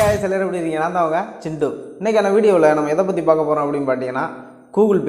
guys, எல்லாரும் எப்படி இருக்கீங்க? நான் தான் அவங்க சிண்டு. இன்னைக்கான வீடியோவில் நம்ம எதை பற்றி பார்க்க போகிறோம் அப்படின்னு பார்த்தீங்கன்னா கூகுள்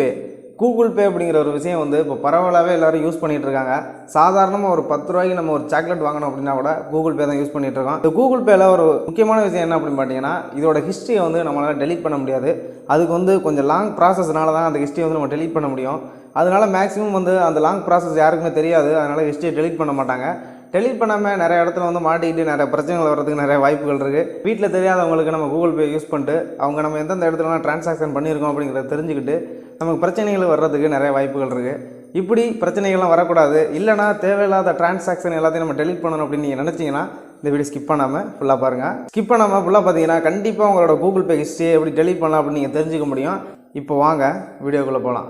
பே அப்படிங்கிற ஒரு விஷயம் வந்து இப்போ பரவலாகவே எல்லோரும் யூஸ் பண்ணிகிட்டு இருக்காங்க. சாதாரணமாக ஒரு 10 ரூபாய்க்கு நம்ம ஒரு சாக்லேட் வாங்கணும் அப்படின்னா கூட கூகுள் பே தான் யூஸ் பண்ணிகிட்டு இருக்கோம். இந்த கூகுள் பேயில் ஒரு முக்கியமான விஷயம் என்ன அப்படின்னு பார்த்தீங்கன்னா, இதோட ஹிஸ்ட்ரியை வந்து நம்மளால் டெலீட் பண்ண முடியாது. அதுக்கு வந்து கொஞ்சம் லாங் ப்ராசஸ்னால தான் அந்த ஹிஸ்ட்ரியை வந்து நம்ம டெலீட் பண்ண முடியும். அதனால மேக்ஸிமம் வந்து அந்த லாங் ப்ராசஸ் யாருக்குமே தெரியாது. அதனால் ஹிஸ்ட்ரியை டெலீட் பண்ண மாட்டாங்க. டெலீட் பண்ணாமல் நிறைய இடத்துல வந்து மாட்டிக்கிட்டு நிறைய பிரச்சனைகள் வர்றதுக்கு நிறைய வாய்ப்புகள் இருக்குது. வீட்டில் தெரியாதவங்களுக்கு நம்ம கூகுள் பே யூஸ் பண்ணிட்டு அவங்க நம்ம எந்தெந்த இடத்துலலாம் ட்ரான்சாக்ஷன் பண்ணியிருக்கோம் அப்படிங்கிறத தெரிஞ்சுக்கிட்டு நமக்கு பிரச்சனைகள் வர்றதுக்கு நிறைய வாய்ப்புகள் இருக்குது. இப்படி பிரச்சனைகள்லாம் வரக்கூடாது, இல்லைனா தேவையில்லாத ட்ரான்சாக்ஷன் எல்லாத்தையும் நம்ம டெலீட் பண்ணணும் அப்படின்னு நீங்கள் நினச்சிங்கன்னா இந்த வீடியோ ஸ்கிப் பண்ணாமல் ஃபுல்லாக பாருங்கள். ஸ்கிப் பண்ணாமல் ஃபுல்லாக பார்த்தீங்கன்னா கண்டிப்பாக உங்களோட கூகுள் பே ஹிஸ்ட்ரியை எப்படி டெலீட் பண்ணலாம் அப்படின்னு நீங்கள் தெரிஞ்சுக்க முடியும். இப்போ வாங்க வீடியோக்குள்ளே போகலாம்.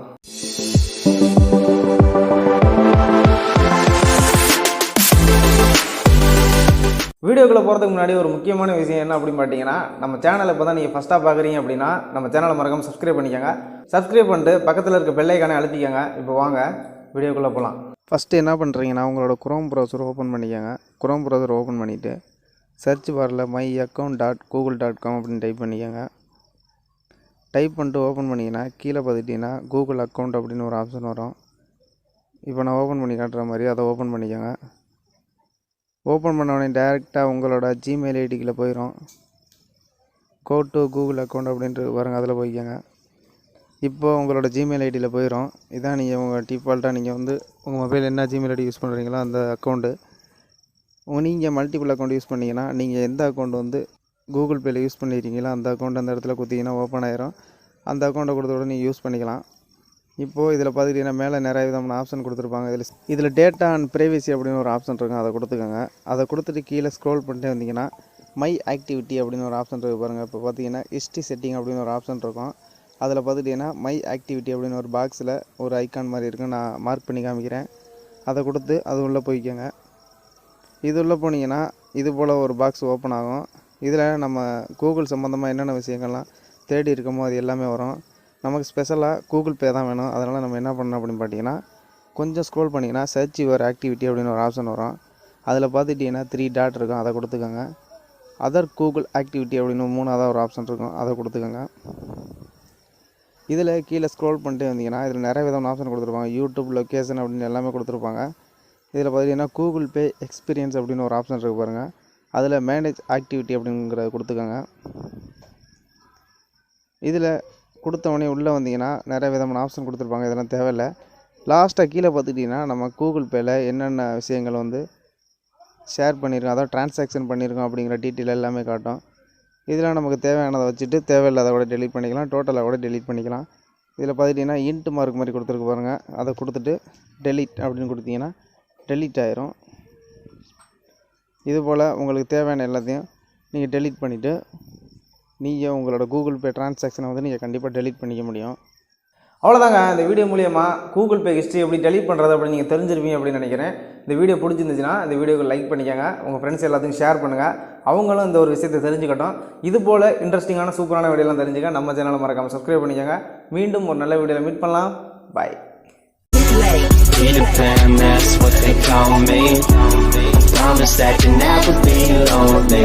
வீடியோக்குள்ளே போகிறதுக்கு முன்னாடி ஒரு முக்கியமான விஷயம் என்ன அப்படின்னு பார்த்தீங்கன்னா, நம்ம சேனலை இப்போ தான் நீங்கள் ஃபஸ்ட்டாக பார்க்குறீங்க அப்படின்னா நம்ம சேனலை மறக்காமல் சப்ஸ்கிரைப் பண்ணிக்கோங்க. சப்ஸ்கிரைப் பண்ணிட்டு பக்கத்தில் இருக்க பெல் ஐகானை அழுத்திக்கோங்க. இப்போ வாங்க வீடியோக்குள்ளே போகலாம். ஃபஸ்ட்டு என்ன பண்ணுறீங்கன்னா, உங்களோட குரோம் ப்ரௌசர் ஓப்பன் பண்ணிக்கோங்க. குரோம் ப்ரௌசர் ஓப்பன் பண்ணிவிட்டு சர்ச் பாரில் myaccount.google.com அப்படின்னு டைப் பண்ணிக்கோங்க. டைப் பண்ணிட்டு ஓப்பன் பண்ணிங்கன்னா கீழே பார்த்துட்டிங்கன்னா கூகுள் அக்கௌண்ட் அப்படின்னு ஒரு ஆப்ஷன் வரும். இப்போ நான் ஓப்பன் பண்ணி காட்டுற மாதிரி அதை ஓப்பன் பண்ணிக்கோங்க. ஓப்பன் பண்ண உடனே டேரெக்டாக உங்களோட ஜிமெயில் ஐடிக்குள்ளே போயிடும். கோ டு கூகுள் அக்கௌண்ட் அப்படின்ட்டு பாருங்கள், அதில் போய்க்கோங்க. இப்போது உங்களோட ஜிமெயில் ஐடியில் போயிடும். இதான் நீங்கள் உங்கள் டிஃபால்ட்டாக நீங்கள் வந்து உங்கள் மொபைல் என்ன ஜிமெயில் ஐடி யூஸ் பண்ணுறீங்களோ அந்த அக்கௌண்ட்டு. நீங்கள் மல்டிபிள் அக்கௌண்ட் யூஸ் பண்ணிங்கன்னா நீங்கள் எந்த அக்கௌண்ட் வந்து கூகுள் பேயில் யூஸ் பண்ணியிருக்கீங்களோ அந்த அக்கௌண்ட் அந்த இடத்துல கொடுத்தீங்கன்னா ஓப்பன் ஆயிரும். அந்த அக்கௌண்ட்டை கொடுத்தோட நீங்கள் யூஸ் பண்ணிக்கலாம். இப்போது இதில் பார்த்துக்கிட்டிங்கன்னா மேலே நிறைய விதமான ஆப்ஷன் கொடுத்துருப்பாங்க. இதில் டேட்டா அண்ட் ப்ரைவசி அப்படின்னு ஒரு ஆப்ஷன் இருக்கும், அதை கொடுத்துக்கோங்க. அதை கொடுத்துட்டு கீழே ஸ்க்ரோல் பண்ணிட்டே வந்தீங்கன்னா மை ஆக்டிவிட்டி அப்படின்னு ஒரு ஆப்ஷன் இருக்குது பாருங்கள். இப்போ பார்த்தீங்கன்னா ஹிஸ்ட்ரி செட்டிங் அப்படின்னு ஒரு ஆப்ஷன் இருக்கும். அதில் பார்த்துட்டிங்கன்னா மை ஆக்டிவிட்டி அப்படின்னு ஒரு பாக்ஸில் ஒரு ஐக்கான் மாதிரி இருக்கும், நான் மார்க் பண்ணி காமிக்கிறேன். அதை கொடுத்து அது உள்ளே போய்க்கோங்க. இது உள்ளே போனீங்கன்னா இது போல் ஒரு பாக்ஸ் ஓப்பன் ஆகும். இதில் நம்ம கூகுள் சம்மந்தமாக என்னென்ன விஷயங்கள்லாம் தேடி இருக்கமோ அது எல்லாமே வரும். நமக்கு ஸ்பெஷலாக கூகுள் பே தான் வேணும். அதனால் நம்ம என்ன பண்ணணும் அப்படின்னு பார்த்தீங்கன்னா, கொஞ்சம் ஸ்க்ரோல் பண்ணிங்கன்னா சர்ச் யுவர் ஆக்டிவிட்டி அப்படின்னு ஒரு ஆப்ஷன் வரும். அதில் பார்த்துட்டிங்கன்னா 3 டாட் இருக்கும், அதை கொடுத்துக்கோங்க. அதர் கூகுள் ஆக்டிவிட்டி அப்படின்னு 3ஆவது ஒரு ஆப்ஷன் இருக்கும், அதை கொடுத்துக்கோங்க. இதில் கீழே ஸ்க்ரோல் பண்ணிட்டு வந்தீங்கன்னா இதில் நிறைய விதமான ஆப்ஷன் கொடுத்துருப்பாங்க. யூடியூப், லொக்கேஷன் அப்படின்னு எல்லாமே கொடுத்துருப்பாங்க. இதில் பார்த்திங்கன்னா கூகுள் பே எக்ஸ்பீரியன்ஸ் அப்படின்னு ஒரு ஆப்ஷன் இருக்குது பாருங்கள். அதில் மேனேஜ் ஆக்டிவிட்டி அப்படிங்கிறத கொடுத்துக்கோங்க. இதில் கொடுத்தவொடனே உள்ளே வந்தீங்கன்னா நிறைய விதமான ஆப்ஷன் கொடுத்துருப்பாங்க, இதெல்லாம் தேவையில்லை. லாஸ்ட்டாக கீழே பார்த்துக்கிட்டிங்கன்னா நம்ம கூகுள் பேயில் என்னென்ன விஷயங்கள் வந்து ஷேர் பண்ணியிருக்கோம், அதாவது ட்ரான்சாக்ஷன் பண்ணியிருக்கோம் அப்படிங்கிற டீட்டெயில் எல்லாமே காட்டும். இதெல்லாம் நமக்கு தேவையானதை வச்சுட்டு தேவையில்லாத கூட டெலீட் பண்ணிக்கலாம், டோட்டலாக கூட டெலீட் பண்ணிக்கலாம். இதில் பார்த்துட்டிங்கன்னா இன்ட்டு மார்க் மாதிரி கொடுத்துருக்கு பாருங்கள், அதை கொடுத்துட்டு டெலீட் அப்படின்னு கொடுத்தீங்கன்னா டெலீட் ஆயிரும். இதுபோல் உங்களுக்கு தேவையான எல்லாத்தையும் நீங்கள் டெலீட் பண்ணிவிட்டு நீங்கள் உங்களோட கூகுள் பே ட்ரான்சாக்ஷனை வந்து நீங்கள் கண்டிப்பாக டெலீட் பண்ணிக்க முடியும். அவ்வளோதாங்க. இந்த வீடியோ மூலியமாக கூகுள் பே ஹிஸ்ட்ரி எப்படி டெலீட் பண்ணுறது அப்படின்னு நீங்கள் தெரிஞ்சிருப்பீங்க அப்படின்னு நினைக்கிறேன். இந்த வீடியோ பிடிச்சிருந்துச்சுன்னா இந்த வீடியோக்கு லைக் பண்ணிக்கோங்க, உங்கள் ஃப்ரெண்ட்ஸ் எல்லாத்தையும் ஷேர் பண்ணுங்கள், அவங்களும் இந்த ஒரு விஷயத்தை தெரிஞ்சுக்கட்டும். இது போல் இன்ட்ரெஸ்டிங்கான சூப்பரான வீடியோலாம் தெரிஞ்சுக்க நம்ம சேனலை மறக்காமல் சப்ஸ்கிரைப் பண்ணிக்கோங்க. மீண்டும் ஒரு நல்ல வீடியோவில் மீட் பண்ணலாம். பாய். Promise that you never be lonely.